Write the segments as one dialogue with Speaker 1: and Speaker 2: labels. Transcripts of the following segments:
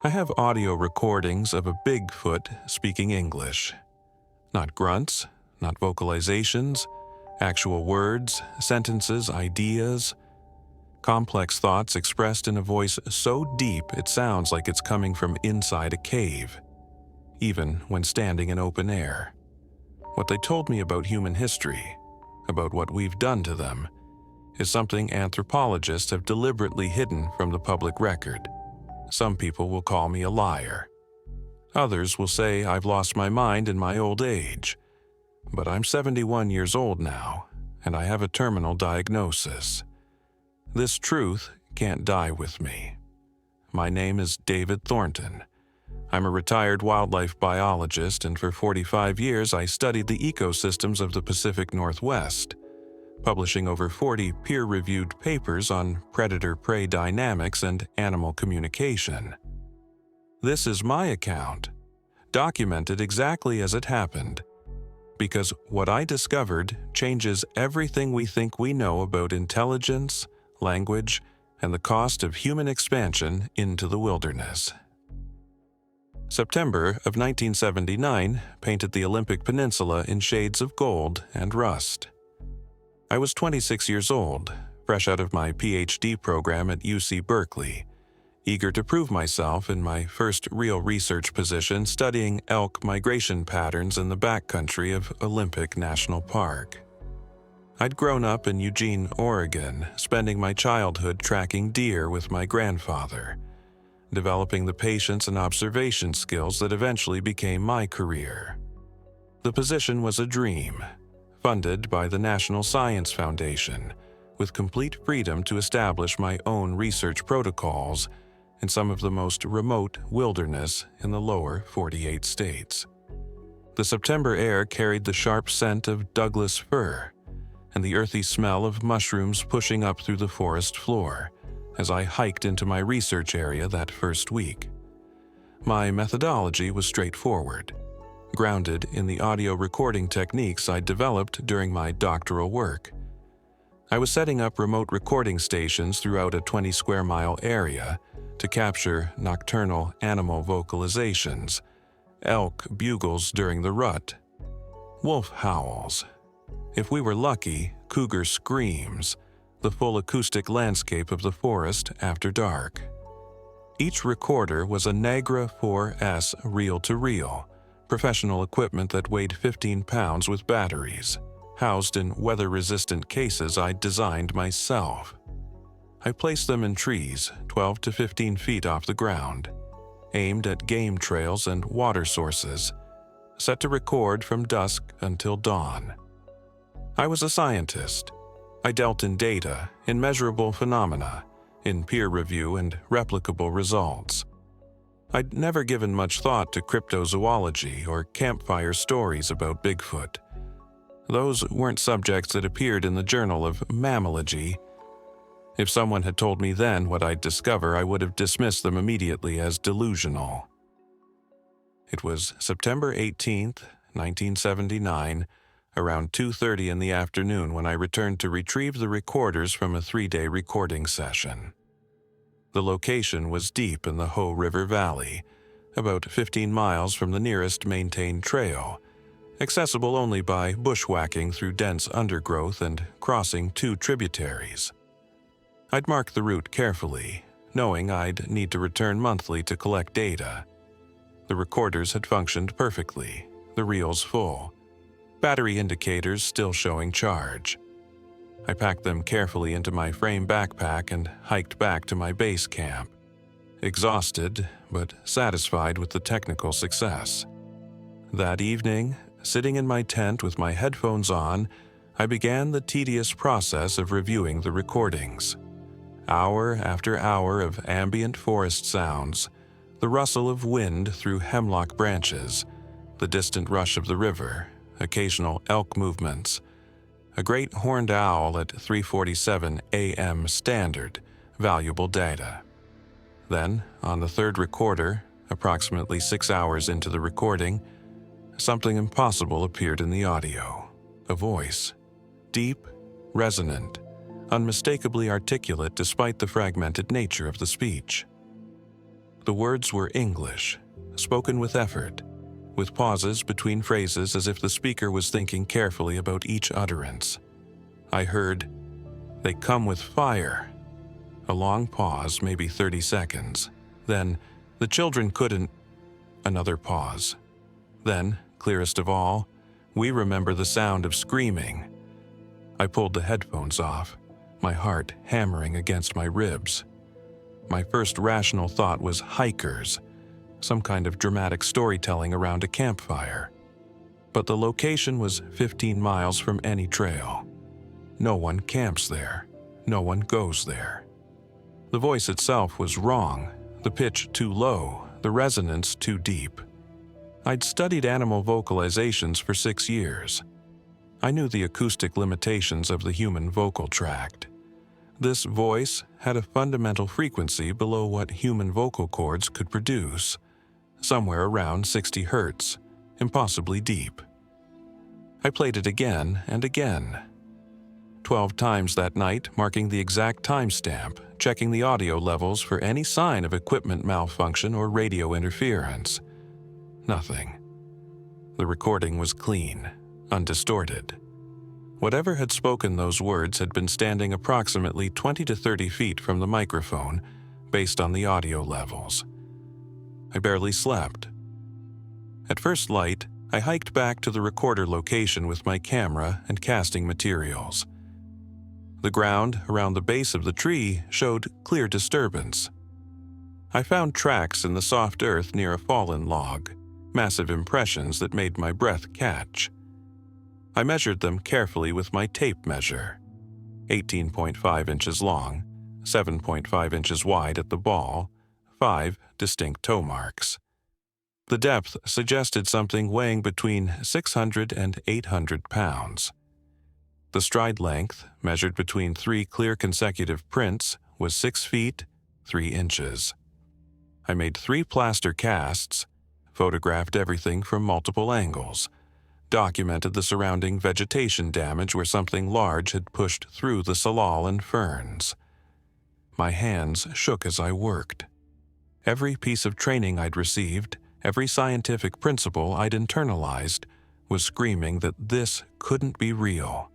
Speaker 1: I have audio recordings of a Bigfoot speaking English. Not grunts, not vocalizations, actual words, sentences, ideas. Complex thoughts expressed in a voice so deep it sounds like it's coming from inside a cave, even when standing in open air. What they told me about human history, about what we've done to them, is something anthropologists have deliberately hidden from the public record. Some people will call me a liar. Others will say I've lost my mind in my old age. But I'm 71 years old now, and I have a terminal diagnosis. This truth can't die with me. My name is David Thornton. I'm a retired wildlife biologist, and for 45 years I studied the ecosystems of the Pacific Northwest, publishing over 40 peer-reviewed papers on predator-prey dynamics and animal communication. This is my account, documented exactly as it happened, because what I discovered changes everything we think we know about intelligence, language, and the cost of human expansion into the wilderness. September of 1979 painted the Olympic Peninsula in shades of gold and rust. I was 26 years old, fresh out of my PhD program at UC Berkeley, eager to prove myself in my first real research position studying elk migration patterns in the backcountry of Olympic National Park. I'd grown up in Eugene, Oregon, spending my childhood tracking deer with my grandfather, developing the patience and observation skills that eventually became my career. The position was a dream, funded by the National Science Foundation, with complete freedom to establish my own research protocols in some of the most remote wilderness in the lower 48 states. The September air carried the sharp scent of Douglas fir and the earthy smell of mushrooms pushing up through the forest floor as I hiked into my research area that first week. My methodology was straightforward, grounded in the audio recording techniques I developed during my doctoral work. I was setting up remote recording stations throughout a 20-square-mile area to capture nocturnal animal vocalizations, elk bugles during the rut, wolf howls, if we were lucky, cougar screams, the full acoustic landscape of the forest after dark. Each recorder was a Nagra 4S reel-to-reel, professional equipment that weighed 15 pounds with batteries, housed in weather-resistant cases I'd designed myself. I placed them in trees 12 to 15 feet off the ground, aimed at game trails and water sources, set to record from dusk until dawn. I was a scientist. I dealt in data, in measurable phenomena, in peer review and replicable results. I'd never given much thought to cryptozoology or campfire stories about Bigfoot. Those weren't subjects that appeared in the Journal of Mammalogy. If someone had told me then what I'd discover, I would have dismissed them immediately as delusional. It was September 18th, 1979, around 2:30 in the afternoon when I returned to retrieve the recorders from a 3-day recording session. The location was deep in the Hoh River Valley, about 15 miles from the nearest maintained trail, accessible only by bushwhacking through dense undergrowth and crossing 2 tributaries. I'd marked the route carefully, knowing I'd need to return monthly to collect data. The recorders had functioned perfectly, the reels full, battery indicators still showing charge. I packed them carefully into my frame backpack and hiked back to my base camp, exhausted but satisfied with the technical success. That evening, sitting in my tent with my headphones on, I began the tedious process of reviewing the recordings. Hour after hour of ambient forest sounds, the rustle of wind through hemlock branches, the distant rush of the river, occasional elk movements, a great horned owl at 3:47 a.m. standard, valuable data. Then, on the third recorder, approximately 6 hours into the recording, something impossible appeared in the audio. A voice, deep, resonant, unmistakably articulate despite the fragmented nature of the speech. The words were English, spoken with effort, with pauses between phrases as if the speaker was thinking carefully about each utterance. I heard, "They come with fire." A long pause, maybe 30 seconds. Then, "The children couldn't." Another pause. Then, clearest of all, "We remember the sound of screaming." I pulled the headphones off, my heart hammering against my ribs. My first rational thought was hikers, some kind of dramatic storytelling around a campfire. But the location was 15 miles from any trail. No one camps there. No one goes there. The voice itself was wrong, the pitch too low, the resonance too deep. I'd studied animal vocalizations for 6 years. I knew the acoustic limitations of the human vocal tract. This voice had a fundamental frequency below what human vocal cords could produce, somewhere around 60 hertz, impossibly deep. I played it again and again. 12 times that night, marking the exact timestamp, checking the audio levels for any sign of equipment malfunction or radio interference. Nothing. The recording was clean, undistorted. Whatever had spoken those words had been standing approximately 20 to 30 feet from the microphone, based on the audio levels. I barely slept. At first light, I hiked back to the recorder location with my camera and casting materials. The ground around the base of the tree showed clear disturbance. I found tracks in the soft earth near a fallen log, massive impressions that made my breath catch. I measured them carefully with my tape measure. 18.5 inches long, 7.5 inches wide at the ball, 5 distinct toe marks. The depth suggested something weighing between 600 and 800 pounds. The stride length, measured between 3 clear consecutive prints, was 6 feet, 3 inches. I made 3 plaster casts, photographed everything from multiple angles, documented the surrounding vegetation damage where something large had pushed through the salal and ferns. My hands shook as I worked. Every piece of training I'd received, every scientific principle I'd internalized, was screaming that this couldn't be real.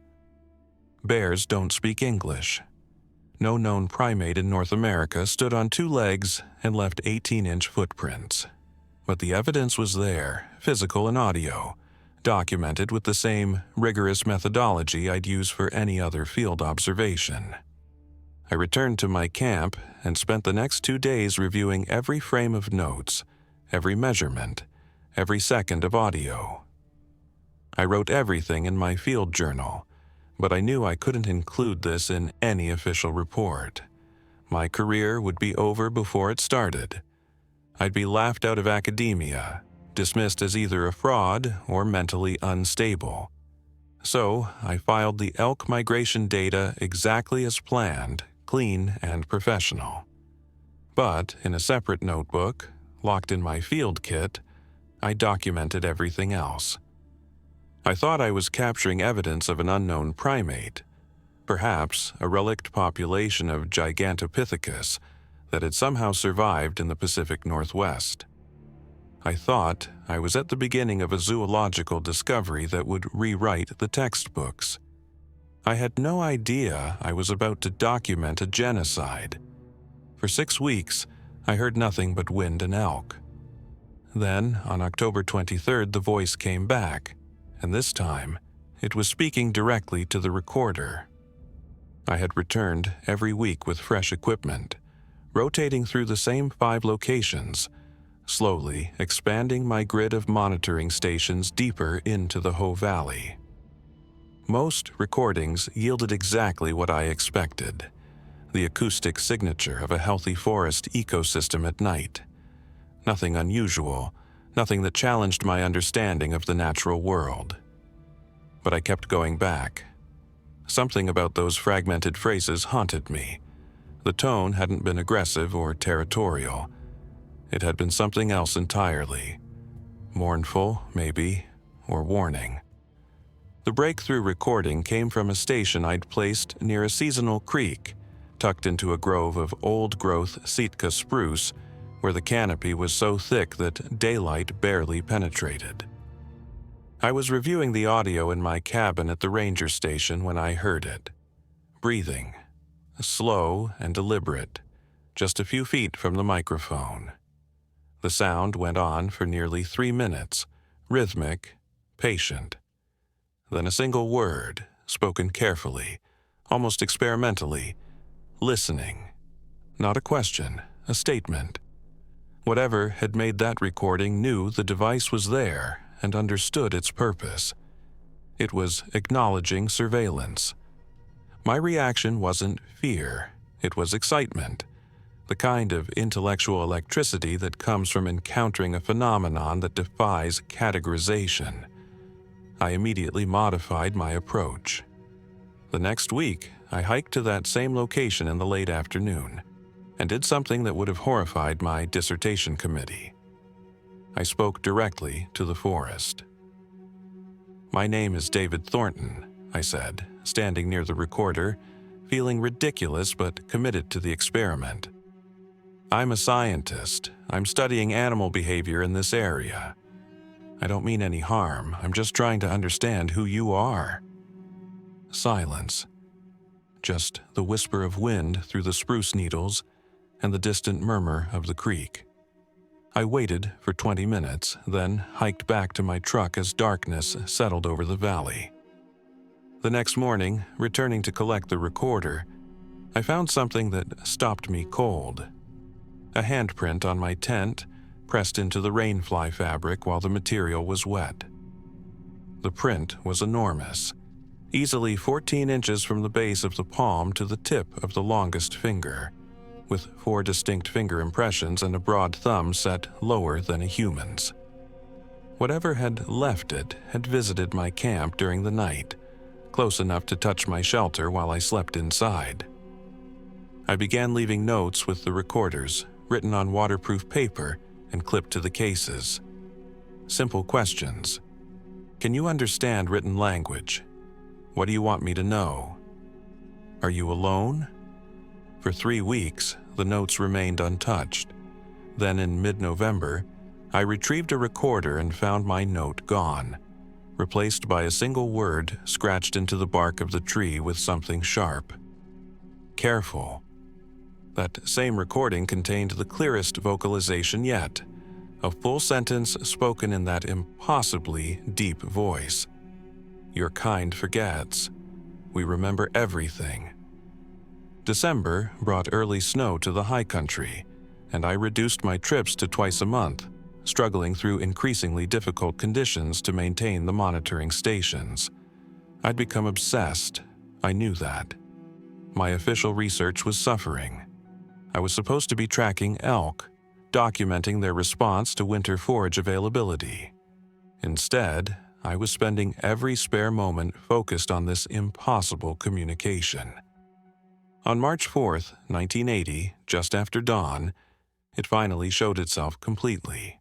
Speaker 1: Bears don't speak English. No known primate in North America stood on 2 legs and left 18-inch footprints. But the evidence was there, physical and audio, documented with the same rigorous methodology I'd use for any other field observation. I returned to my camp and spent the next 2 days reviewing every frame of notes, every measurement, every second of audio. I wrote everything in my field journal, but I knew I couldn't include this in any official report. My career would be over before it started. I'd be laughed out of academia, dismissed as either a fraud or mentally unstable. So I filed the elk migration data exactly as planned, clean and professional. But in a separate notebook, locked in my field kit, I documented everything else. I thought I was capturing evidence of an unknown primate, perhaps a relict population of Gigantopithecus that had somehow survived in the Pacific Northwest. I thought I was at the beginning of a zoological discovery that would rewrite the textbooks. I had no idea I was about to document a genocide. For 6 weeks, I heard nothing but wind and elk. Then, on October 23rd, the voice came back, and this time, it was speaking directly to the recorder. I had returned every week with fresh equipment, rotating through the same 5 locations, slowly expanding my grid of monitoring stations deeper into the Hoh Valley. Most recordings yielded exactly what I expected, the acoustic signature of a healthy forest ecosystem at night. Nothing unusual, nothing that challenged my understanding of the natural world. But I kept going back. Something about those fragmented phrases haunted me. The tone hadn't been aggressive or territorial. It had been something else entirely. Mournful, maybe, or warning. The breakthrough recording came from a station I'd placed near a seasonal creek, tucked into a grove of old-growth Sitka spruce, where the canopy was so thick that daylight barely penetrated. I was reviewing the audio in my cabin at the ranger station when I heard it. Breathing, slow and deliberate, just a few feet from the microphone. The sound went on for nearly 3 minutes, rhythmic, patient. Then a single word, spoken carefully, almost experimentally, listening. Not a question, a statement. Whatever had made that recording knew the device was there and understood its purpose. It was acknowledging surveillance. My reaction wasn't fear, it was excitement, the kind of intellectual electricity that comes from encountering a phenomenon that defies categorization. I immediately modified my approach. The next week, I hiked to that same location in the late afternoon and did something that would have horrified my dissertation committee. I spoke directly to the forest. "My name is David Thornton," I said, standing near the recorder, feeling ridiculous but committed to the experiment. "I'm a scientist. I'm studying animal behavior in this area. I don't mean any harm. I'm just trying to understand who you are." Silence. Just the whisper of wind through the spruce needles and the distant murmur of the creek. I waited for 20 minutes, then hiked back to my truck as darkness settled over the valley. The next morning, returning to collect the recorder, I found something that stopped me cold. A handprint on my tent, pressed into the rainfly fabric while the material was wet. The print was enormous, easily 14 inches from the base of the palm to the tip of the longest finger, with 4 distinct finger impressions and a broad thumb set lower than a human's. Whatever had left it had visited my camp during the night, close enough to touch my shelter while I slept inside. I began leaving notes with the recorders, written on waterproof paper and clipped to the cases. Simple questions. Can you understand written language? What do you want me to know? Are you alone? For 3 weeks, the notes remained untouched. Then in mid-November, I retrieved a recorder and found my note gone, replaced by a single word scratched into the bark of the tree with something sharp. Careful. That same recording contained the clearest vocalization yet, a full sentence spoken in that impossibly deep voice. Your kind forgets. We remember everything. December brought early snow to the high country, and I reduced my trips to twice a month, struggling through increasingly difficult conditions to maintain the monitoring stations. I'd become obsessed. I knew that. My official research was suffering. I was supposed to be tracking elk, documenting their response to winter forage availability. Instead, I was spending every spare moment focused on this impossible communication. On March 4th, 1980, just after dawn, it finally showed itself completely.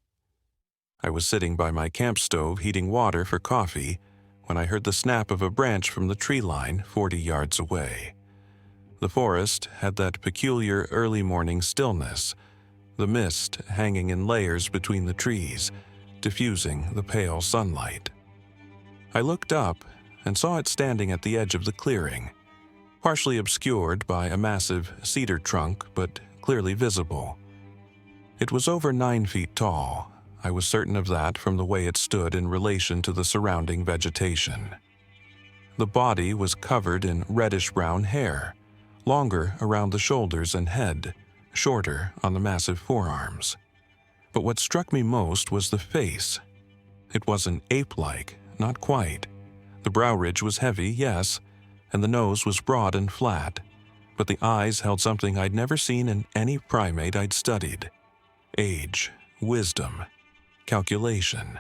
Speaker 1: I was sitting by my camp stove heating water for coffee when I heard the snap of a branch from the tree line 40 yards away. The forest had that peculiar early morning stillness, the mist hanging in layers between the trees, diffusing the pale sunlight. I looked up and saw it standing at the edge of the clearing, partially obscured by a massive cedar trunk but clearly visible. It was over 9 feet tall. I was certain of that from the way it stood in relation to the surrounding vegetation. The body was covered in reddish-brown hair, longer around the shoulders and head, shorter on the massive forearms. But what struck me most was the face. It wasn't ape-like, not quite. The brow ridge was heavy, yes, and the nose was broad and flat, but the eyes held something I'd never seen in any primate I'd studied. Age, wisdom, calculation.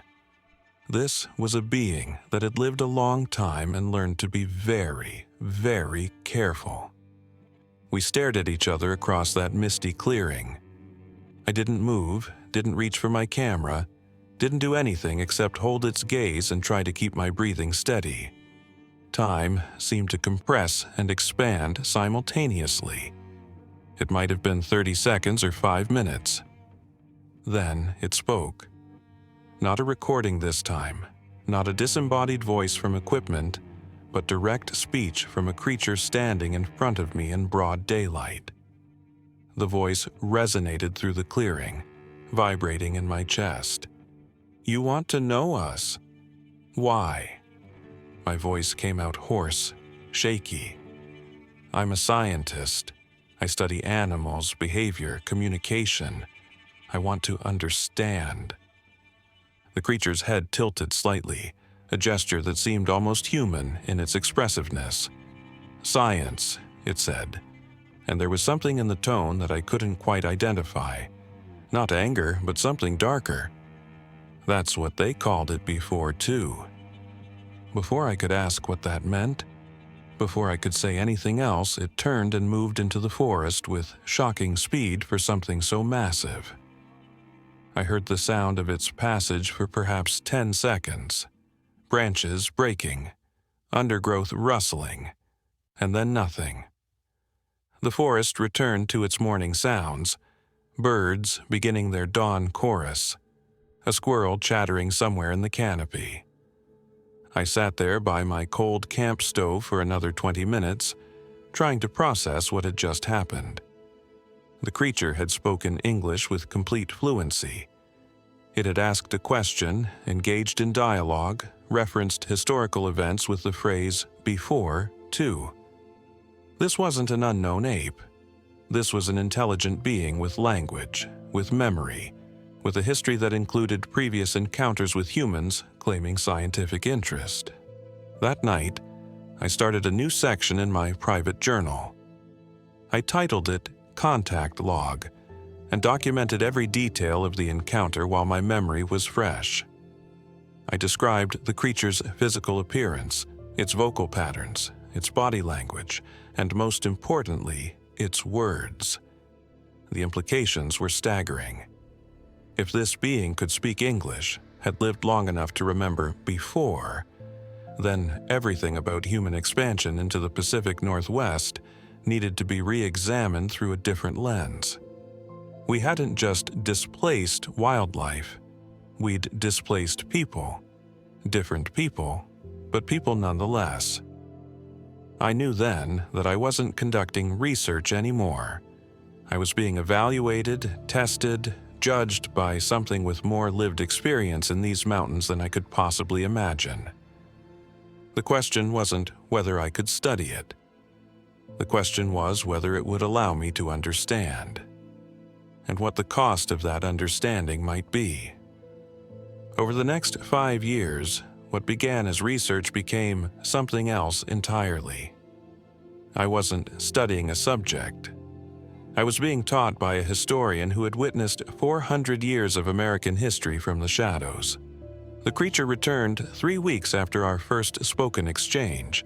Speaker 1: This was a being that had lived a long time and learned to be very, very careful. We stared at each other across that misty clearing. I didn't move, didn't reach for my camera, didn't do anything except hold its gaze and try to keep my breathing steady. Time seemed to compress and expand simultaneously. It might have been 30 seconds or 5 minutes. Then it spoke. Not a recording this time, not a disembodied voice from equipment, but direct speech from a creature standing in front of me in broad daylight. The voice resonated through the clearing, vibrating in my chest. "You want to know us? Why?" My voice came out hoarse, shaky. "I'm a scientist. I study animals, behavior, communication. I want to understand." The creature's head tilted slightly, a gesture that seemed almost human in its expressiveness. "Science," it said, and there was something in the tone that I couldn't quite identify. Not anger, but something darker. That's what they called it before, too. Before I could ask what that meant, before I could say anything else, it turned and moved into the forest with shocking speed for something so massive. I heard the sound of its passage for perhaps 10 seconds. Branches breaking, undergrowth rustling, and then nothing. The forest returned to its morning sounds, birds beginning their dawn chorus, a squirrel chattering somewhere in the canopy. I sat there by my cold camp stove for another 20 minutes, trying to process what had just happened. The creature had spoken English with complete fluency. It had asked a question, engaged in dialogue, referenced historical events with the phrase "before," too. This wasn't an unknown ape. This was an intelligent being with language, with memory, with a history that included previous encounters with humans claiming scientific interest. That night, I started a new section in my private journal. I titled it Contact Log, and documented every detail of the encounter while my memory was fresh. I described the creature's physical appearance, its vocal patterns, its body language, and most importantly, its words. The implications were staggering. If this being could speak English, had lived long enough to remember before, then everything about human expansion into the Pacific Northwest needed to be re-examined through a different lens. We hadn't just displaced wildlife, we'd displaced people. Different people, but people nonetheless. I knew then that I wasn't conducting research anymore. I was being evaluated, tested, judged by something with more lived experience in these mountains than I could possibly imagine. The question wasn't whether I could study it. The question was whether it would allow me to understand, and what the cost of that understanding might be. Over the next 5 years, what began as research became something else entirely. I wasn't studying a subject. I was being taught by a historian who had witnessed 400 years of American history from the shadows. The creature returned 3 weeks after our first spoken exchange.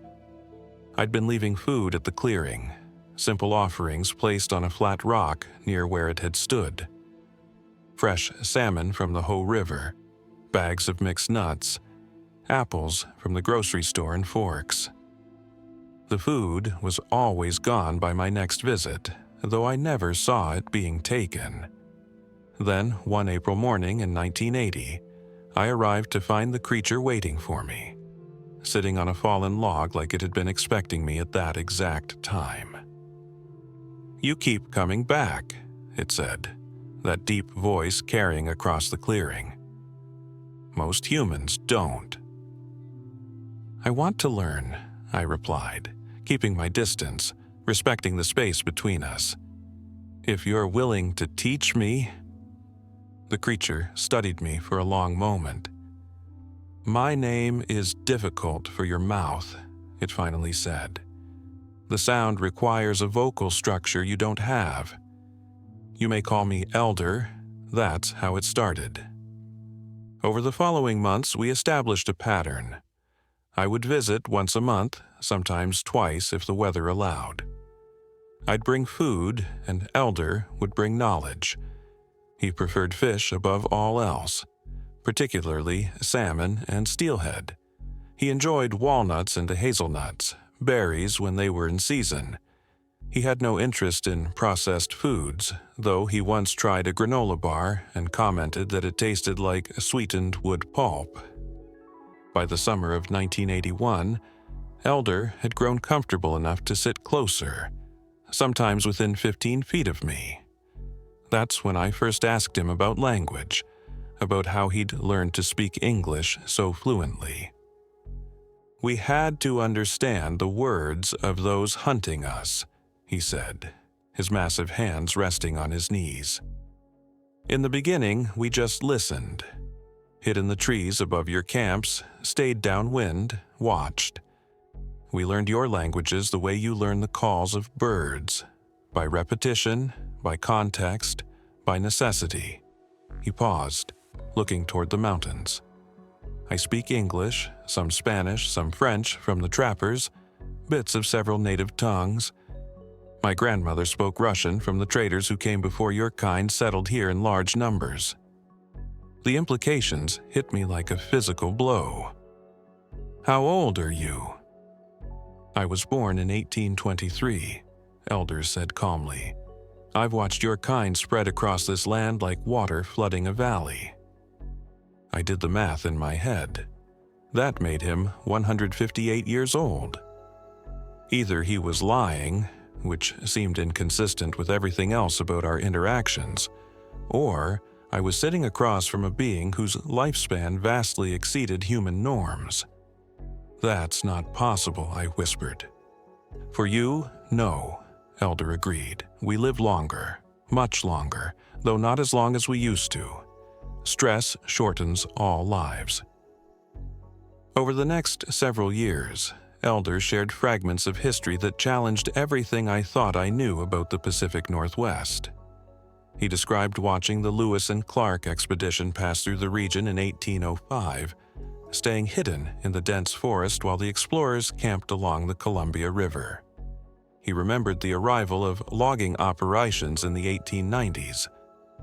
Speaker 1: I'd been leaving food at the clearing, simple offerings placed on a flat rock near where it had stood. Fresh salmon from the Hoh River, bags of mixed nuts, apples from the grocery store and forks. The food was always gone by my next visit, though I never saw it being taken. Then, one April morning in 1980, I arrived to find the creature waiting for me, sitting on a fallen log like it had been expecting me at that exact time. "You keep coming back," it said, that deep voice carrying across the clearing. "Most humans don't." "I want to learn," I replied, keeping my distance, respecting the space between us. "If you're willing to teach me." The creature studied me for a long moment. "My name is difficult for your mouth," it finally said. "The sound requires a vocal structure you don't have. You may call me Elder, that's how it started." Over the following months, we established a pattern. I would visit once a month, sometimes twice if the weather allowed. I'd bring food, and Elder would bring knowledge. He preferred fish above all else, particularly salmon and steelhead. He enjoyed walnuts and hazelnuts, berries when they were in season. He had no interest in processed foods, though he once tried a granola bar and commented that it tasted like sweetened wood pulp. By the summer of 1981, Elder had grown comfortable enough to sit closer, sometimes within 15 feet of me. That's when I first asked him about language, about how he'd learned to speak English so fluently. "We had to understand the words of those hunting us," he said, his massive hands resting on his knees. "In the beginning, we just listened. Hid in the trees above your camps, stayed downwind, watched. We learned your languages the way you learn the calls of birds, by repetition, by context, by necessity." He paused, looking toward the mountains. "I speak English, some Spanish, some French from the trappers, bits of several native tongues. My grandmother spoke Russian from the traders who came before your kind settled here in large numbers." The implications hit me like a physical blow. "How old are you?" "I was born in 1823, Elder said calmly. "I've watched your kind spread across this land like water flooding a valley." I did the math in my head. That made him 158 years old. Either he was lying, which seemed inconsistent with everything else about our interactions, or I was sitting across from a being whose lifespan vastly exceeded human norms. "That's not possible," I whispered. "For you, no," Elder agreed. "We live longer, much longer, though not as long as we used to. Stress shortens all lives." Over the next several years, Elder shared fragments of history that challenged everything I thought I knew about the Pacific Northwest. He described watching the Lewis and Clark expedition pass through the region in 1805, staying hidden in the dense forest while the explorers camped along the Columbia River. He remembered the arrival of logging operations in the 1890s,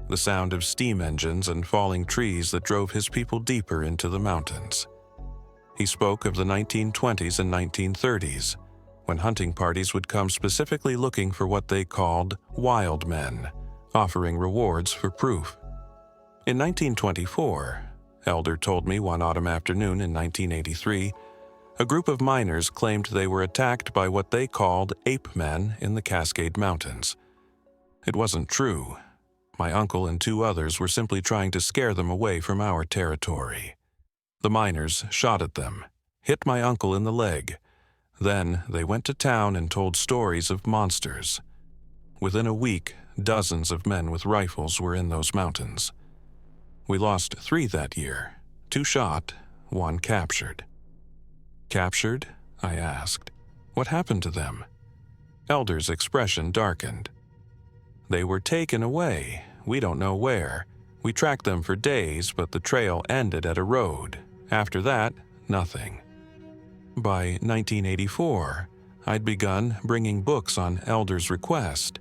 Speaker 1: the sound of steam engines and falling trees that drove his people deeper into the mountains. He spoke of the 1920s and 1930s, when hunting parties would come specifically looking for what they called wild men, offering rewards for proof. In 1924, Elder told me one autumn afternoon in 1983, a group of miners claimed they were attacked by what they called ape men in the Cascade Mountains. It wasn't true. My uncle and 2 others were simply trying to scare them away from our territory. The miners shot at them, hit my uncle in the leg. Then they went to town and told stories of monsters. Within a week, dozens of men with rifles were in those mountains. We lost 3 that year, 2 shot, 1 captured. "Captured?" I asked. "What happened to them?" Elder's expression darkened. "They were taken away. We don't know where. We tracked them for days, but the trail ended at a road. After that, nothing." By 1984, I'd begun bringing books on Elder's request.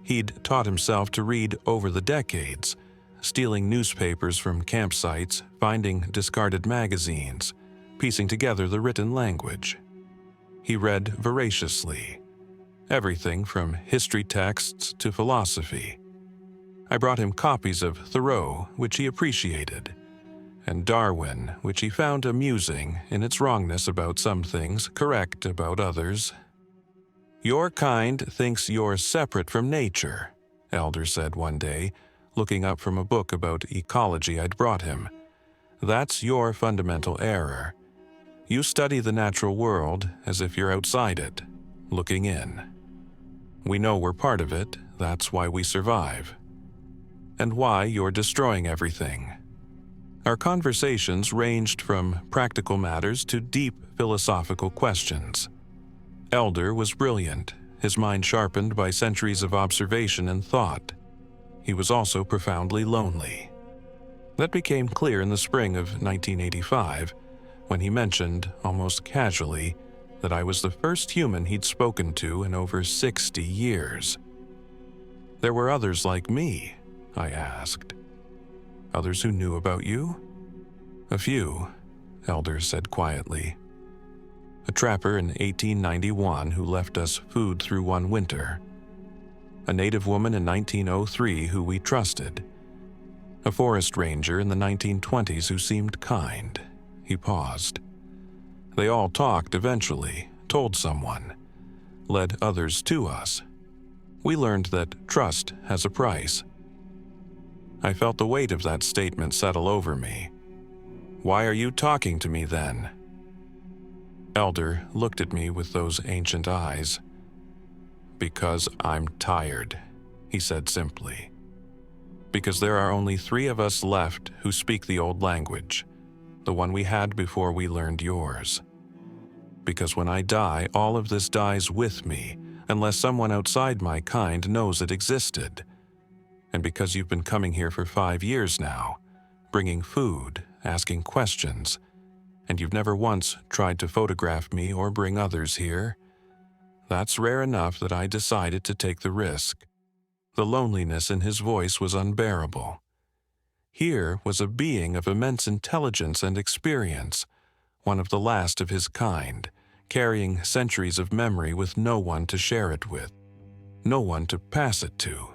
Speaker 1: He'd taught himself to read over the decades, stealing newspapers from campsites, finding discarded magazines, piecing together the written language. He read voraciously, everything from history texts to philosophy. I brought him copies of Thoreau, which he appreciated, and Darwin, which he found amusing in its wrongness about some things, correct about others. "Your kind thinks you're separate from nature," Elder said one day, looking up from a book about ecology I'd brought him. "That's your fundamental error. You study the natural world as if you're outside it, looking in. We know we're part of it, that's why we survive. And why you're destroying everything." Our conversations ranged from practical matters to deep philosophical questions. Elder was brilliant, his mind sharpened by centuries of observation and thought. He was also profoundly lonely. That became clear in the spring of 1985, when he mentioned, almost casually, that I was the first human he'd spoken to in over 60 years. "There were others like me?" I asked. "Others who knew about you?" "A few," Elder said quietly. "A trapper in 1891 who left us food through one winter, a native woman in 1903 who we trusted, a forest ranger in the 1920s who seemed kind. He paused. They all talked eventually, told someone, led others to us. We learned that trust has a price. I felt the weight of that statement settle over me. Why are you talking to me then? Elder looked at me with those ancient eyes. Because I'm tired, he said simply. Because there are only 3 of us left who speak the old language, the one we had before we learned yours. Because when I die, all of this dies with me, unless someone outside my kind knows it existed. And because you've been coming here for 5 years now, bringing food, asking questions, and you've never once tried to photograph me or bring others here, that's rare enough that I decided to take the risk. The loneliness in his voice was unbearable. Here was a being of immense intelligence and experience, one of the last of his kind, carrying centuries of memory with no one to share it with, no one to pass it to.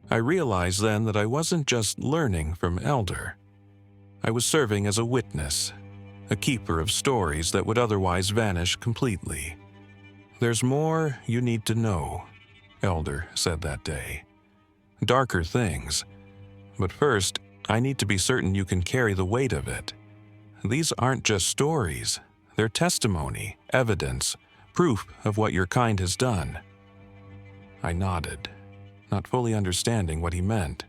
Speaker 1: I realized then that I wasn't just learning from Elder. I was serving as a witness, a keeper of stories that would otherwise vanish completely. There's more you need to know, Elder said that day. Darker things. But first, I need to be certain you can carry the weight of it. These aren't just stories. They're testimony, evidence, proof of what your kind has done. I nodded, not fully understanding what he meant.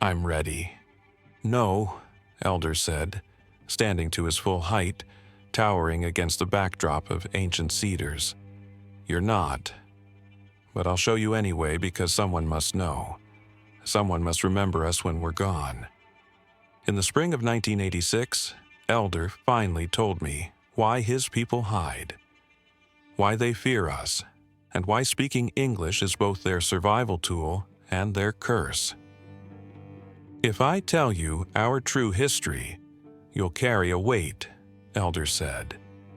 Speaker 1: I'm ready. No, Elder said, standing to his full height, towering against the backdrop of ancient cedars. You're not. But I'll show you anyway because someone must know. Someone must remember us when we're gone. In the spring of 1986, Elder finally told me why his people hide, why they fear us, and why speaking English is both their survival tool and their curse. If I tell you our true history, you'll carry a weight, Elder said,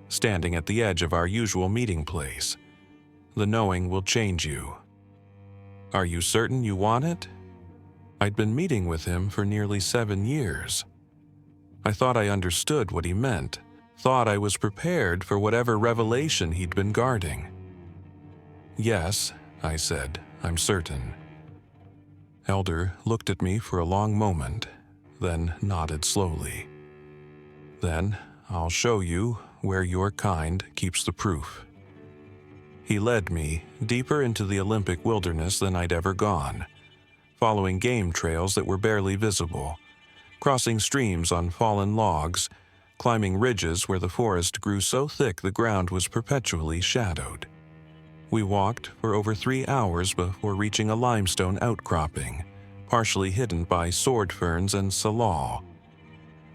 Speaker 1: standing at the edge of our usual meeting place. The knowing will change you. Are you certain you want it? I'd been meeting with him for nearly 7 years. I thought I understood what he meant, thought I was prepared for whatever revelation he'd been guarding. Yes, I said, I'm certain. Elder looked at me for a long moment, then nodded slowly. Then I'll show you where your kind keeps the proof. He led me deeper into the Olympic wilderness than I'd ever gone, following game trails that were barely visible, crossing streams on fallen logs, climbing ridges where the forest grew so thick the ground was perpetually shadowed. We walked for over 3 hours before reaching a limestone outcropping, partially hidden by sword ferns and salal.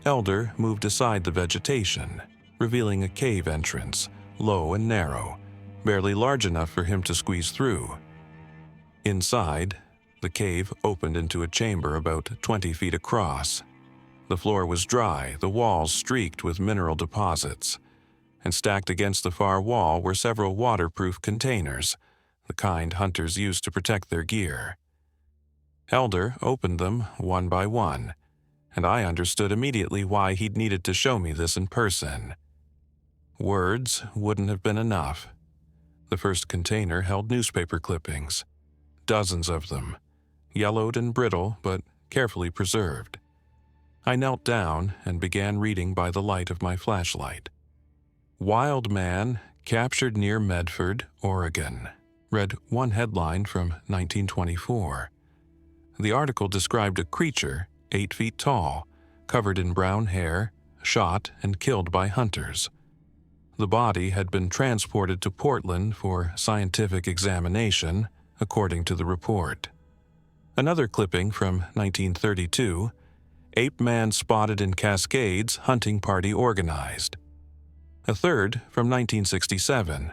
Speaker 1: Elder moved aside the vegetation, revealing a cave entrance, low and narrow, barely large enough for him to squeeze through. Inside, the cave opened into a chamber about 20 feet across. The floor was dry, the walls streaked with mineral deposits, and stacked against the far wall were several waterproof containers, the kind hunters used to protect their gear. Elder opened them one by one, and I understood immediately why he'd needed to show me this in person. Words wouldn't have been enough. The first container held newspaper clippings, dozens of them, yellowed and brittle but carefully preserved. I knelt down and began reading by the light of my flashlight. Wild man captured near Medford, Oregon, read one headline from 1924. The article described a creature 8 feet tall, covered in brown hair, shot and killed by hunters. The body had been transported to Portland for scientific examination, according to the report. Another clipping from 1932, ape man spotted in Cascades, hunting party organized. A third from 1967,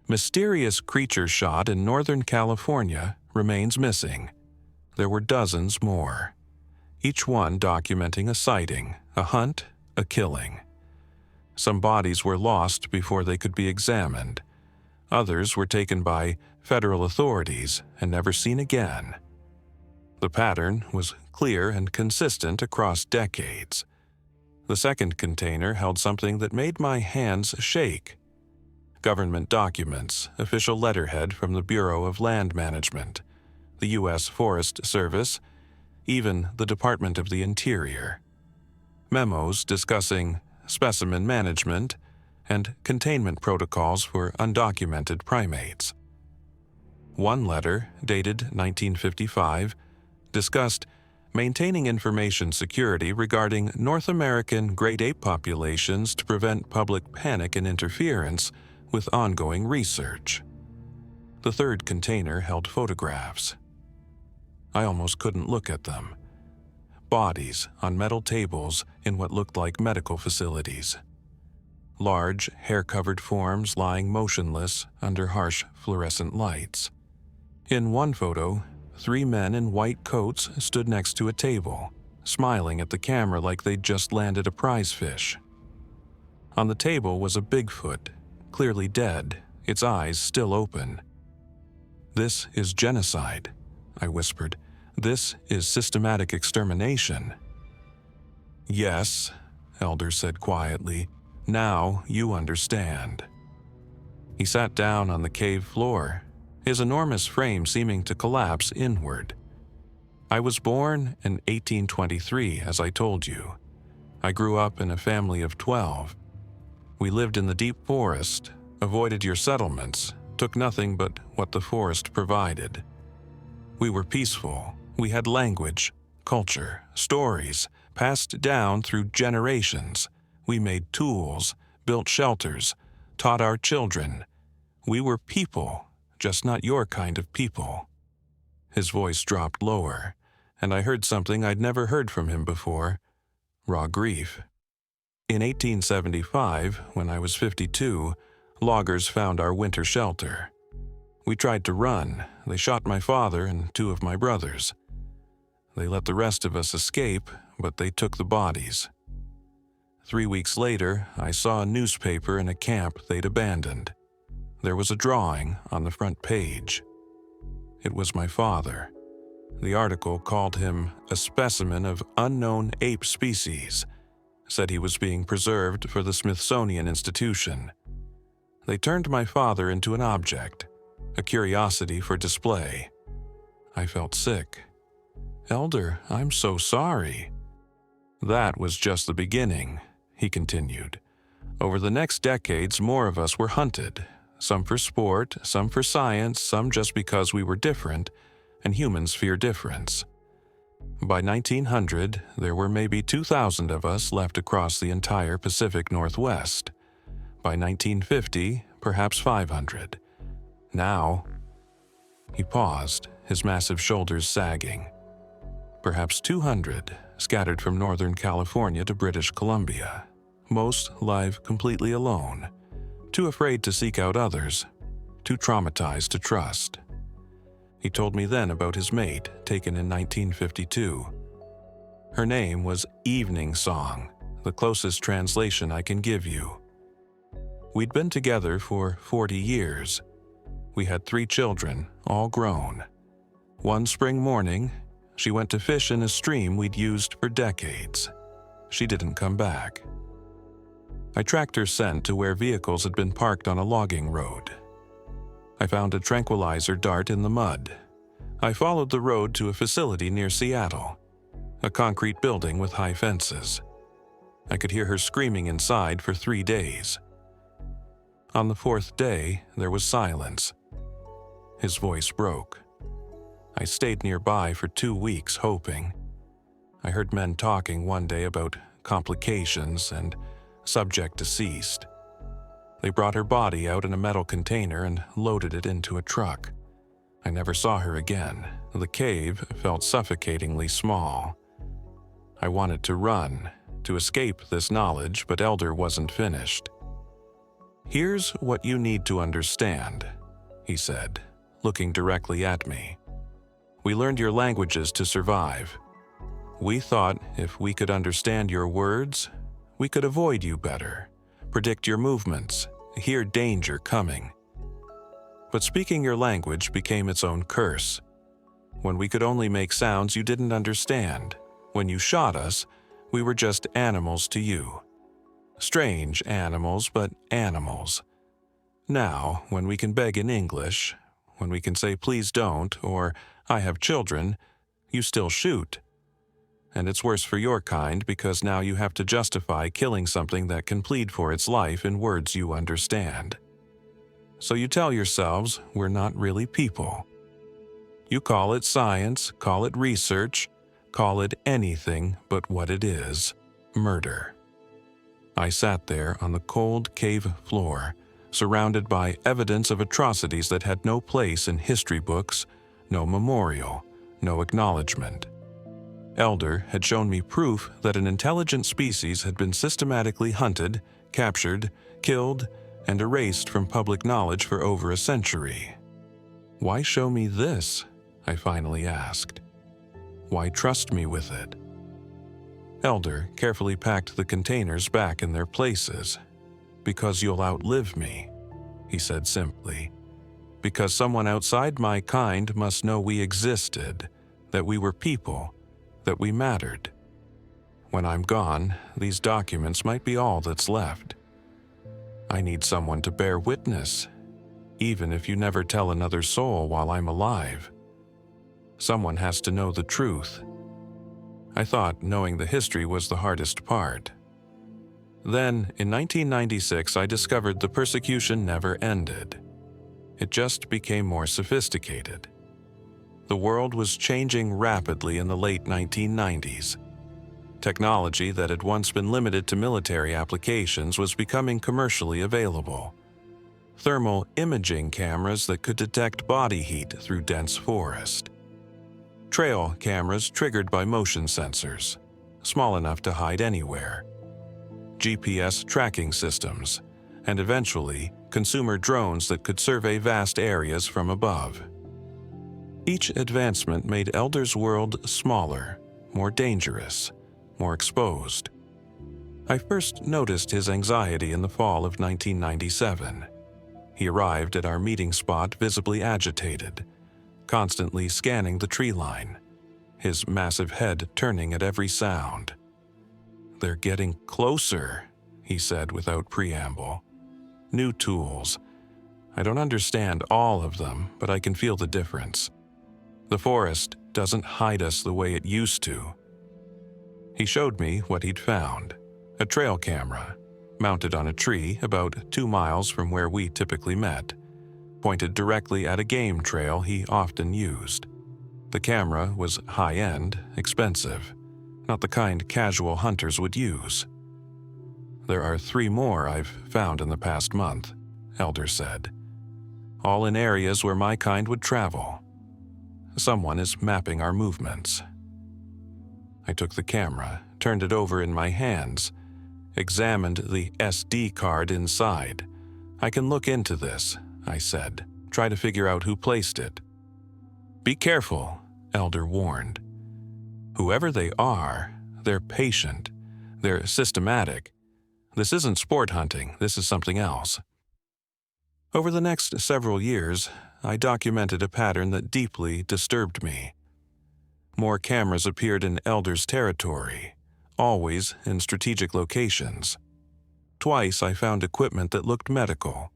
Speaker 1: mysterious creature shot in Northern California remains missing. There were dozens more, each one documenting a sighting, a hunt, a killing. Some bodies were lost before they could be examined. Others were taken by federal authorities, and never seen again. The pattern was clear and consistent across decades. The second container held something that made my hands shake. Government documents, official letterhead from the Bureau of Land Management, the U.S. Forest Service, even the Department of the Interior. Memos discussing specimen management and containment protocols for undocumented primates. One letter, dated 1955, discussed maintaining information security regarding North American great ape populations to prevent public panic and interference with ongoing research. The third container held photographs. I almost couldn't look at them. Bodies on metal tables in what looked like medical facilities. Large, hair-covered forms lying motionless under harsh fluorescent lights. In one photo, 3 men in white coats stood next to a table, smiling at the camera like they'd just landed a prize fish. On the table was a Bigfoot, clearly dead, its eyes still open. "This is genocide," I whispered. "This is systematic extermination." "Yes," Elder said quietly. "Now you understand." He sat down on the cave floor, his enormous frame seeming to collapse inward. "I was born in 1823, as I told you. I grew up in a family of 12. We lived in the deep forest, avoided your settlements, took nothing but what the forest provided. We were peaceful. We had language, culture, stories, passed down through generations. We made tools, built shelters, taught our children. We were people, just not your kind of people." His voice dropped lower, and I heard something I'd never heard from him before: raw grief. In 1875, when I was 52, loggers found our winter shelter. We tried to run. They shot my father and 2 of my brothers. They let the rest of us escape, but they took the bodies. 3 weeks later, I saw a newspaper in a camp they'd abandoned. There was a drawing on the front page. It was my father. The article called him a specimen of unknown ape species, said he was being preserved for the Smithsonian Institution. They turned my father into an object, a curiosity for display. I felt sick. "Elder, I'm so sorry." "That was just the beginning," he continued. "Over the next decades, more of us were hunted, some for sport, some for science, some just because we were different, and humans fear difference. By 1900, there were maybe 2,000 of us left across the entire Pacific Northwest. By 1950, perhaps 500. Now," he paused, his massive shoulders sagging, "perhaps 200, scattered from Northern California to British Columbia. Most live completely alone, too afraid to seek out others, too traumatized to trust." He told me then about his mate, taken in 1952. Her name was Evening Song, the closest translation I can give you. We'd been together for 40 years. We had 3 children, all grown. One spring morning, she went to fish in a stream we'd used for decades. She didn't come back. I tracked her scent to where vehicles had been parked on a logging road. I found a tranquilizer dart in the mud. I followed the road to a facility near Seattle, a concrete building with high fences. I could hear her screaming inside for 3 days. On the 4th day, there was silence. His voice broke. I stayed nearby for 2 weeks, hoping. I heard men talking one day about complications and subject deceased. They brought her body out in a metal container and loaded it into a truck. I never saw her again. The cave felt suffocatingly small. I wanted to run, to escape this knowledge, but Elder wasn't finished. "Here's what you need to understand," he said, looking directly at me. "We learned your languages to survive. We thought if we could understand your words, we could avoid you better, predict your movements, hear danger coming. But speaking your language became its own curse. When we could only make sounds you didn't understand, when you shot us, we were just animals to you. Strange animals, but animals. Now, when we can beg in English, when we can say please don't or I have children, you still shoot. And it's worse for your kind because now you have to justify killing something that can plead for its life in words you understand. So you tell yourselves we're not really people. You call it science, call it research, call it anything but what it is: murder. I sat there on the cold cave floor, surrounded by evidence of atrocities that had no place in history books, no memorial, no acknowledgement. Elder had shown me proof that an intelligent species had been systematically hunted, captured, killed, and erased from public knowledge for over a century. Why show me this? I finally asked. Why trust me with it? Elder carefully packed the containers back in their places. Because you'll outlive me, he said simply. Because someone outside my kind must know we existed, that we were people, that we mattered. When I'm gone, these documents might be all that's left. I need someone to bear witness, even if you never tell another soul while I'm alive. Someone has to know the truth. I thought knowing the history was the hardest part. Then, in 1996, I discovered the persecution never ended. It just became more sophisticated. The world was changing rapidly in the late 1990s. Technology that had once been limited to military applications was becoming commercially available. Thermal imaging cameras that could detect body heat through dense forest. Trail cameras triggered by motion sensors, small enough to hide anywhere. GPS tracking systems, and eventually consumer drones that could survey vast areas from above. Each advancement made Elder's world smaller, more dangerous, more exposed. I first noticed his anxiety in the fall of 1997. He arrived at our meeting spot visibly agitated, constantly scanning the tree line, his massive head turning at every sound. "They're getting closer," he said without preamble. "New tools. I don't understand all of them, but I can feel the difference. The forest doesn't hide us the way it used to." He showed me what he'd found: a trail camera, mounted on a tree about 2 miles from where we typically met, pointed directly at a game trail he often used. The camera was high-end, expensive, not the kind casual hunters would use. "There are 3 more I've found in the past month," Elder said, "all in areas where my kind would travel. Someone is mapping our movements." I took the camera, turned it over in my hands, examined the SD card inside. "I can look into this," I said, "try to figure out who placed it." "Be careful," Elder warned. "Whoever they are, they're patient, they're systematic. This isn't sport hunting, this is something else." Over the next several years, I documented a pattern that deeply disturbed me. More cameras appeared in Elder's territory, always in strategic locations. Twice I found equipment that looked medical: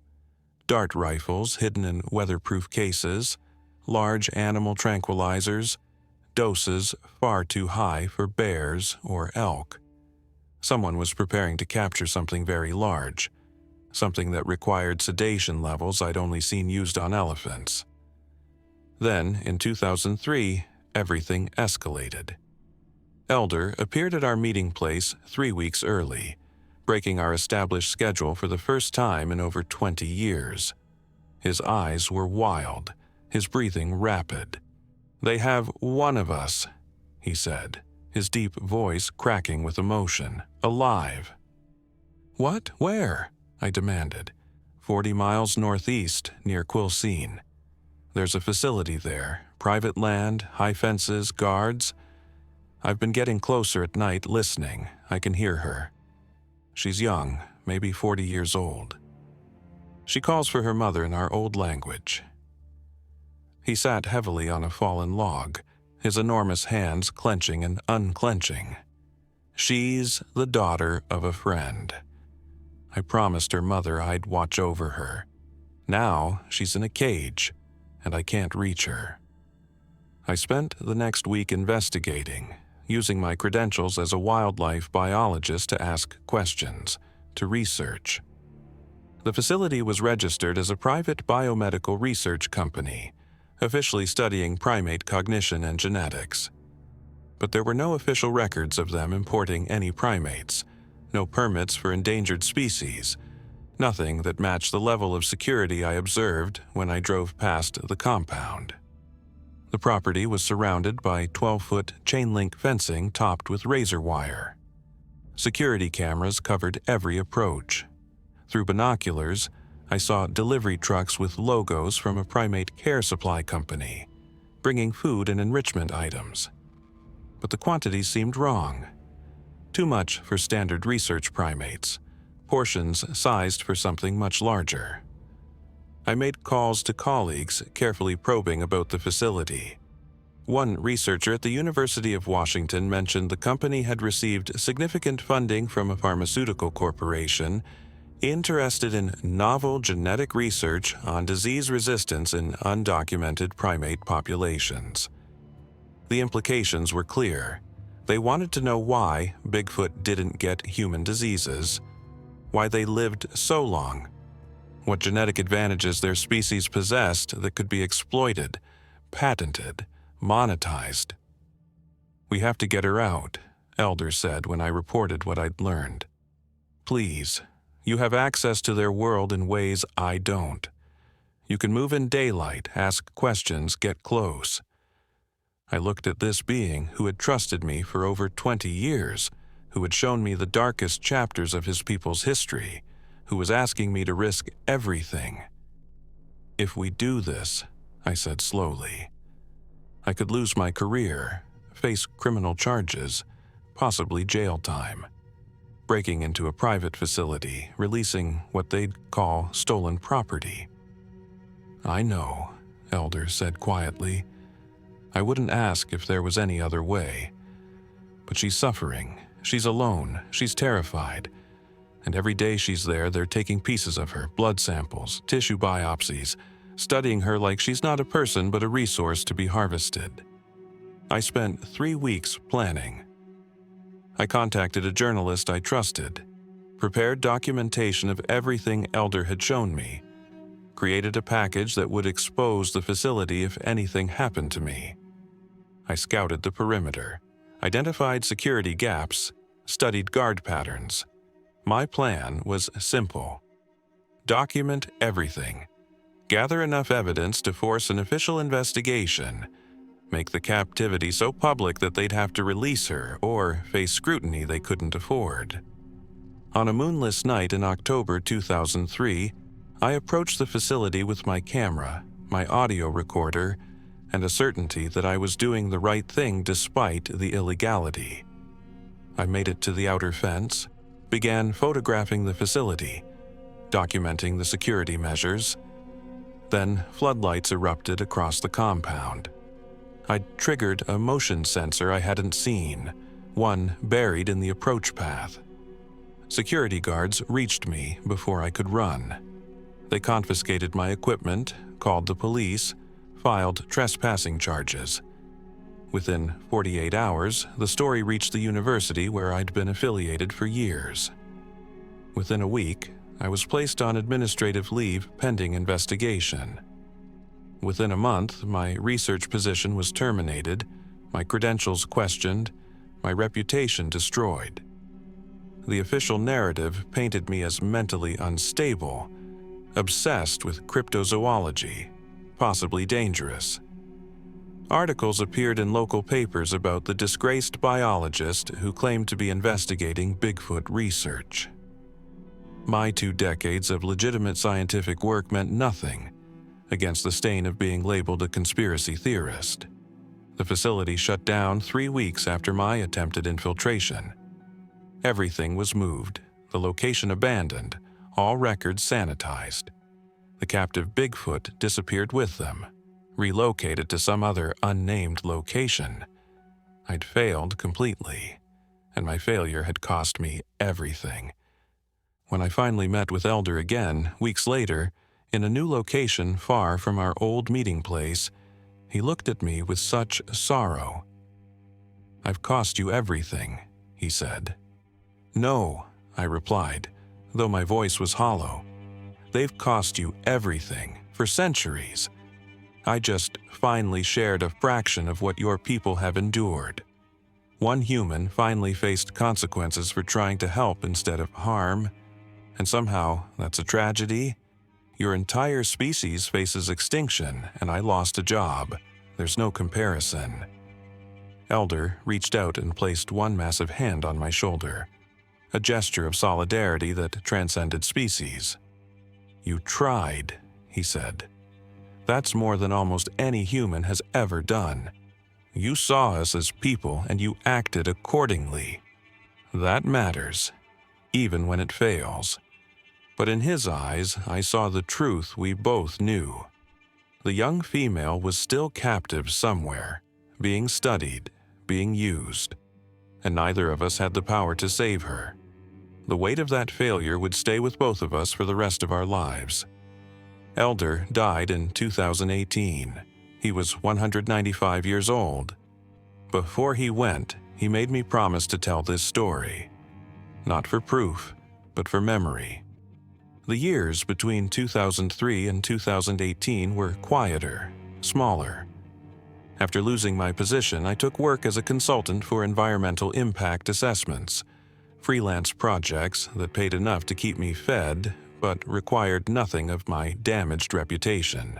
Speaker 1: dart rifles hidden in weatherproof cases, large animal tranquilizers, doses far too high for bears or elk. Someone was preparing to capture something very large, something that required sedation levels I'd only seen used on elephants. Then, in 2003, everything escalated. Elder appeared at our meeting place 3 weeks early, breaking our established schedule for the first time in over 20 years. His eyes were wild, his breathing rapid. "They have one of us," he said, his deep voice cracking with emotion. "Alive." "What? Where?" I demanded. 40 miles northeast, near Quilcene. "There's a facility there, private land, high fences, guards. I've been getting closer at night listening. I can hear her. She's young, maybe 40 years old." She calls for her mother in our old language. He sat heavily on a fallen log, his enormous hands clenching and unclenching. She's the daughter of a friend. I promised her mother I'd watch over her. Now she's in a cage, and I can't reach her. I spent the next week investigating, using my credentials as a wildlife biologist to ask questions, to research. The facility was registered as a private biomedical research company, officially studying primate cognition and genetics. But there were no official records of them importing any primates, no permits for endangered species, nothing that matched the level of security I observed when I drove past the compound. The property was surrounded by 12-foot chain-link fencing topped with razor wire. Security cameras covered every approach. Through binoculars, I saw delivery trucks with logos from a primate care supply company, bringing food and enrichment items. But the quantities seemed wrong. Too much for standard research primates, portions sized for something much larger. I made calls to colleagues, carefully probing about the facility. One researcher at the University of Washington mentioned the company had received significant funding from a pharmaceutical corporation interested in novel genetic research on disease resistance in undocumented primate populations. The implications were clear. They wanted to know why Bigfoot didn't get human diseases, why they lived so long, what genetic advantages their species possessed that could be exploited, patented, monetized. "We have to get her out," Elder said when I reported what I'd learned. "Please, you have access to their world in ways I don't. You can move in daylight, ask questions, get close." I looked at this being who had trusted me for over 20 years, who had shown me the darkest chapters of his people's history, who was asking me to risk everything. "If we do this," I said slowly, "I could lose my career, face criminal charges, possibly jail time. Breaking into a private facility, releasing what they'd call stolen property." "I know," Elder said quietly. "I wouldn't ask if there was any other way. But she's suffering, she's alone, she's terrified. And every day she's there, they're taking pieces of her, blood samples, tissue biopsies, studying her like she's not a person but a resource to be harvested." I spent 3 weeks planning. I contacted a journalist I trusted, prepared documentation of everything Elder had shown me, created a package that would expose the facility if anything happened to me. I scouted the perimeter, identified security gaps, studied guard patterns. My plan was simple. Document everything. Gather enough evidence to force an official investigation. Make the captivity so public that they'd have to release her or face scrutiny they couldn't afford. On a moonless night in October 2003, I approached the facility with my camera, my audio recorder, and a certainty that I was doing the right thing despite the illegality. I made it to the outer fence, began photographing the facility, documenting the security measures. Then floodlights erupted across the compound. I'd triggered a motion sensor I hadn't seen, one buried in the approach path. Security guards reached me before I could run. They confiscated my equipment, called the police, filed trespassing charges. Within 48 hours, the story reached the university where I'd been affiliated for years. Within a week, I was placed on administrative leave pending investigation. Within a month, my research position was terminated, my credentials questioned, my reputation destroyed. The official narrative painted me as mentally unstable, obsessed with cryptozoology, possibly dangerous. Articles appeared in local papers about the disgraced biologist who claimed to be investigating Bigfoot research. My 2 decades of legitimate scientific work meant nothing against the stain of being labeled a conspiracy theorist. The facility shut down 3 weeks after my attempted infiltration. Everything was moved, the location abandoned, all records sanitized. The captive Bigfoot disappeared with them, relocated to some other unnamed location. I'd failed completely, and my failure had cost me everything. When I finally met with Elder again, weeks later, in a new location far from our old meeting place, he looked at me with such sorrow. "I've cost you everything," he said. "No," I replied, though my voice was hollow. "They've cost you everything, for centuries. I just finally shared a fraction of what your people have endured. One human finally faced consequences for trying to help instead of harm, and somehow that's a tragedy. Your entire species faces extinction, and I lost a job. There's no comparison." Elder reached out and placed one massive hand on my shoulder, a gesture of solidarity that transcended species. "You tried," he said. "That's more than almost any human has ever done. You saw us as people and you acted accordingly. That matters, even when it fails." But in his eyes, I saw the truth we both knew. The young female was still captive somewhere, being studied, being used, and neither of us had the power to save her. The weight of that failure would stay with both of us for the rest of our lives. Elder died in 2018. He was 195 years old. Before he went, he made me promise to tell this story. Not for proof, but for memory. The years between 2003 and 2018 were quieter, smaller. After losing my position, I took work as a consultant for environmental impact assessments, freelance projects that paid enough to keep me fed, but required nothing of my damaged reputation.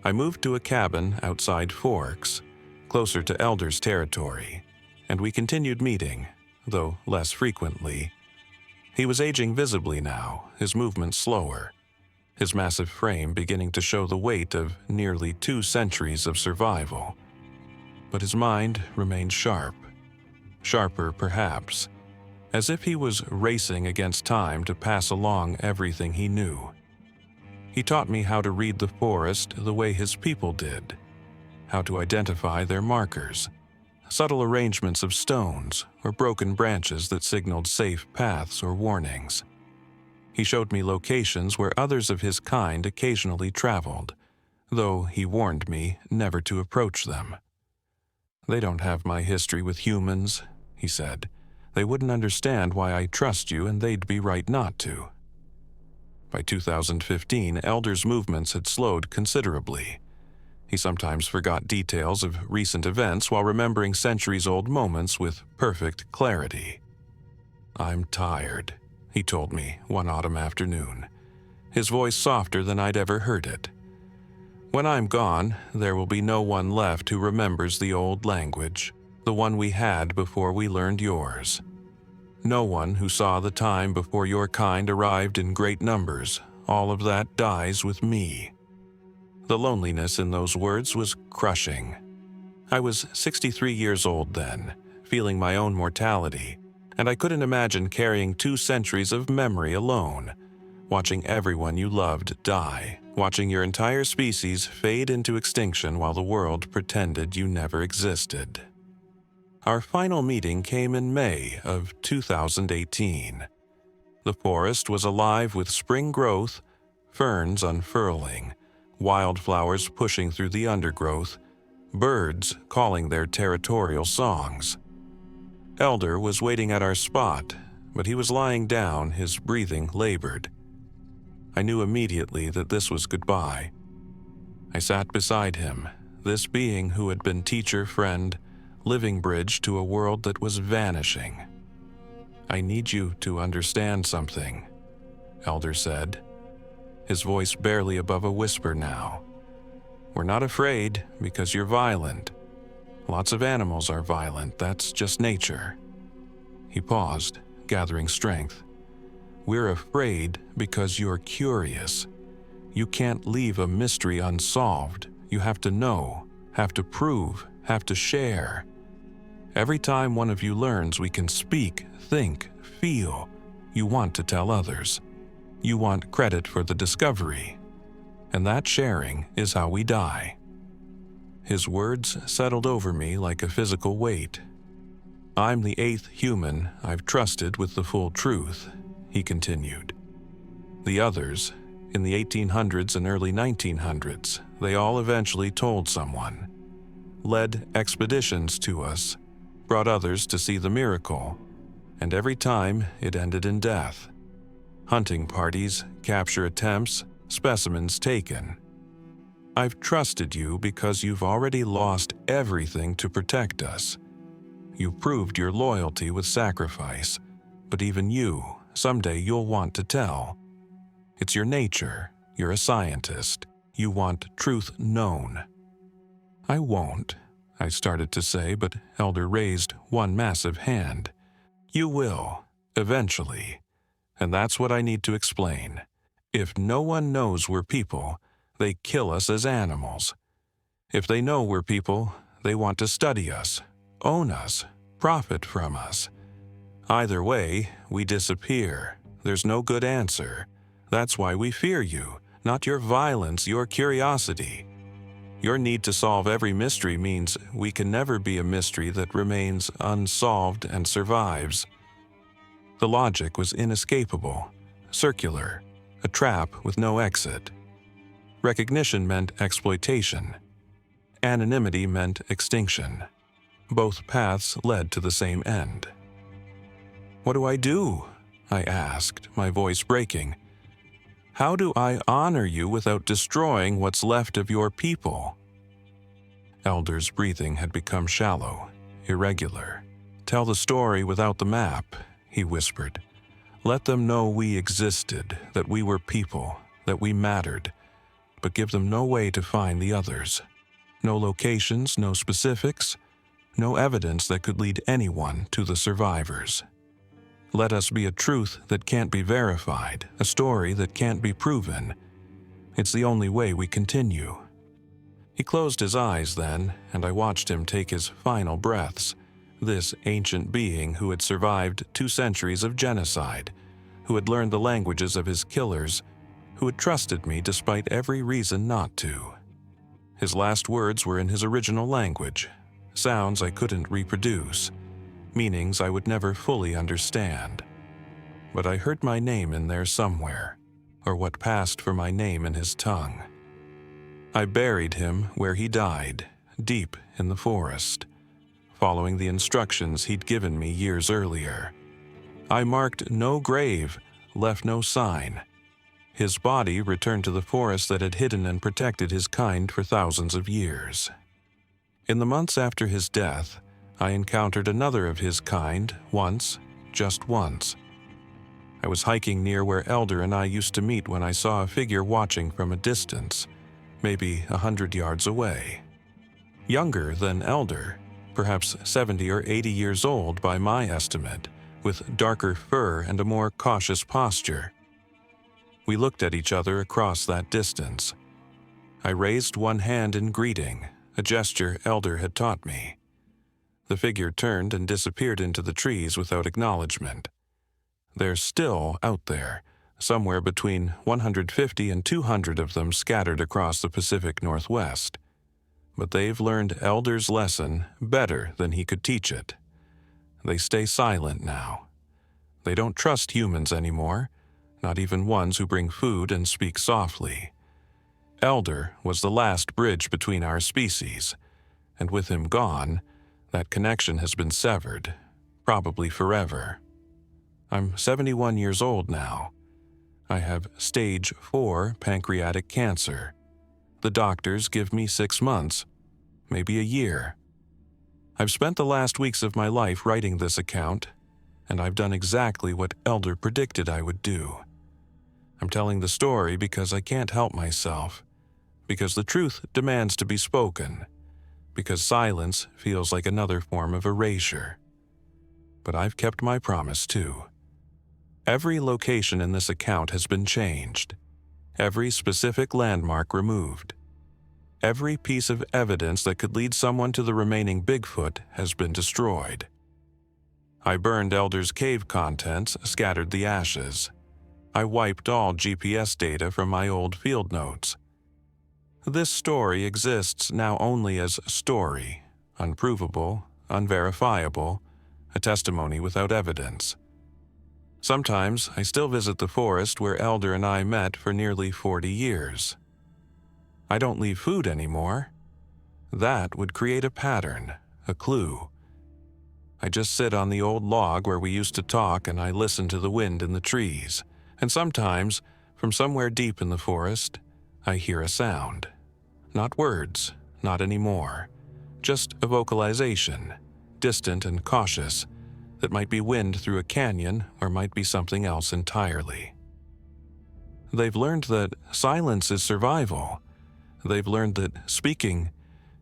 Speaker 1: I moved to a cabin outside Forks, closer to Elder's territory, and we continued meeting, though less frequently. He was aging visibly now, his movements slower, his massive frame beginning to show the weight of nearly 2 centuries of survival. But his mind remained sharp, sharper perhaps, as if he was racing against time to pass along everything he knew. He taught me how to read the forest the way his people did, how to identify their markers, subtle arrangements of stones or broken branches that signaled safe paths or warnings. He showed me locations where others of his kind occasionally traveled, though he warned me never to approach them. "They don't have my history with humans," he said. "They wouldn't understand why I trust you, and they'd be right not to." By 2015, Elder's movements had slowed considerably. He sometimes forgot details of recent events while remembering centuries-old moments with perfect clarity. "I'm tired," he told me one autumn afternoon, his voice softer than I'd ever heard it. "When I'm gone, there will be no one left who remembers the old language, the one we had before we learned yours. No one who saw the time before your kind arrived in great numbers. All of that dies with me." The loneliness in those words was crushing. I was 63 years old then, feeling my own mortality, and I couldn't imagine carrying 2 centuries of memory alone, watching everyone you loved die, watching your entire species fade into extinction while the world pretended you never existed. Our final meeting came in May of 2018. The forest was alive with spring growth, ferns unfurling, wildflowers pushing through the undergrowth, birds calling their territorial songs. Elder was waiting at our spot, but he was lying down, his breathing labored. I knew immediately that this was goodbye. I sat beside him, this being who had been teacher, friend, living bridge to a world that was vanishing. "I need you to understand something," Elder said, his voice barely above a whisper now. "We're not afraid because you're violent. Lots of animals are violent, that's just nature." He paused, gathering strength. "We're afraid because you're curious. You can't leave a mystery unsolved. You have to know, have to prove, have to share. Every time one of you learns we can speak, think, feel, you want to tell others. You want credit for the discovery, And that sharing is how we die." His words settled over me like a physical weight. "I'm the 8th human I've trusted with the full truth," he continued. "The others, in the 1800s and early 1900s, they all eventually told someone, led expeditions to us, brought others to see the miracle, and every time it ended in death. Hunting parties, capture attempts, specimens taken. I've trusted you because you've already lost everything to protect us. You proved your loyalty with sacrifice, but even you, someday you'll want to tell. It's your nature, you're a scientist, you want truth known." "I won't," I started to say, but Elder raised one massive hand. "You will, eventually. And that's what I need to explain. If no one knows we're people, they kill us as animals. If they know we're people, they want to study us, own us, profit from us. Either way, we disappear. There's no good answer. That's why we fear you, not your violence, your curiosity. Your need to solve every mystery means we can never be a mystery that remains unsolved and survives." The logic was inescapable, circular, a trap with no exit. Recognition meant exploitation. Anonymity meant extinction. Both paths led to the same end. "What do I do?" I asked, my voice breaking. "How do I honor you without destroying what's left of your people?" Elder's breathing had become shallow, irregular. "Tell the story without the map," he whispered. "Let them know we existed, that we were people, that we mattered, but give them no way to find the others. No locations, no specifics, no evidence that could lead anyone to the survivors. Let us be a truth that can't be verified, a story that can't be proven. It's the only way we continue." He closed his eyes then, and I watched him take his final breaths. This ancient being who had survived 2 centuries of genocide, who had learned the languages of his killers, who had trusted me despite every reason not to. His last words were in his original language, sounds I couldn't reproduce, meanings I would never fully understand. But I heard my name in there somewhere, or what passed for my name in his tongue. I buried him where he died, deep in the forest, following the instructions he'd given me years earlier. I marked no grave, left no sign. His body returned to the forest that had hidden and protected his kind for thousands of years. In the months after his death, I encountered another of his kind once, just once. I was hiking near where Elder and I used to meet when I saw a figure watching from a distance, maybe 100 yards away. Younger than Elder, perhaps 70 or 80 years old by my estimate, with darker fur and a more cautious posture. We looked at each other across that distance. I raised one hand in greeting, a gesture Elder had taught me. The figure turned and disappeared into the trees without acknowledgement. They're still out there, somewhere between 150 and 200 of them scattered across the Pacific Northwest. But they've learned Elder's lesson better than he could teach it. They stay silent now. They don't trust humans anymore, not even ones who bring food and speak softly. Elder was the last bridge between our species, and with him gone, that connection has been severed, probably forever. I'm 71 years old now. I have stage 4 pancreatic cancer. The doctors give me 6 months, maybe a year. I've spent the last weeks of my life writing this account, and I've done exactly what Elder predicted I would do. I'm telling the story because I can't help myself, because the truth demands to be spoken, because silence feels like another form of erasure. But I've kept my promise too. Every location in this account has been changed, every specific landmark removed. Every piece of evidence that could lead someone to the remaining Bigfoot has been destroyed. I burned Elder's cave contents, scattered the ashes. I wiped all GPS data from my old field notes. This story exists now only as a story, unprovable, unverifiable, a testimony without evidence. Sometimes I still visit the forest where Elder and I met for nearly 40 years. I don't leave food anymore. That would create a pattern, a clue. I just sit on the old log where we used to talk and I listen to the wind in the trees. And sometimes, from somewhere deep in the forest, I hear a sound. Not words, not anymore. Just a vocalization, distant and cautious, that might be wind through a canyon or might be something else entirely. They've learned that silence is survival. They've learned that speaking,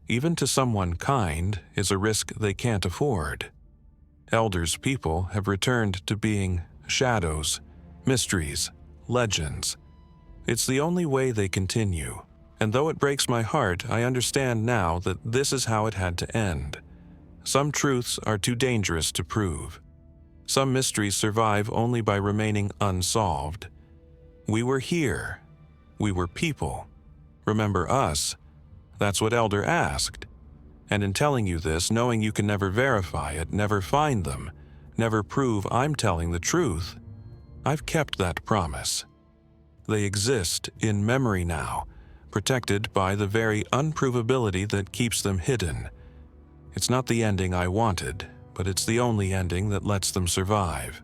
Speaker 1: even to someone kind, is a risk they can't afford. Elder's people have returned to being shadows, mysteries, legends. It's the only way they continue, and though it breaks my heart, I understand now that this is how it had to end. Some truths are too dangerous to prove. Some mysteries survive only by remaining unsolved. We were here. We were people. Remember us? That's what Elder asked. And in telling you this, knowing you can never verify it, never find them, never prove I'm telling the truth, I've kept that promise. They exist in memory now, protected by the very unprovability that keeps them hidden. It's not the ending I wanted, but it's the only ending that lets them survive.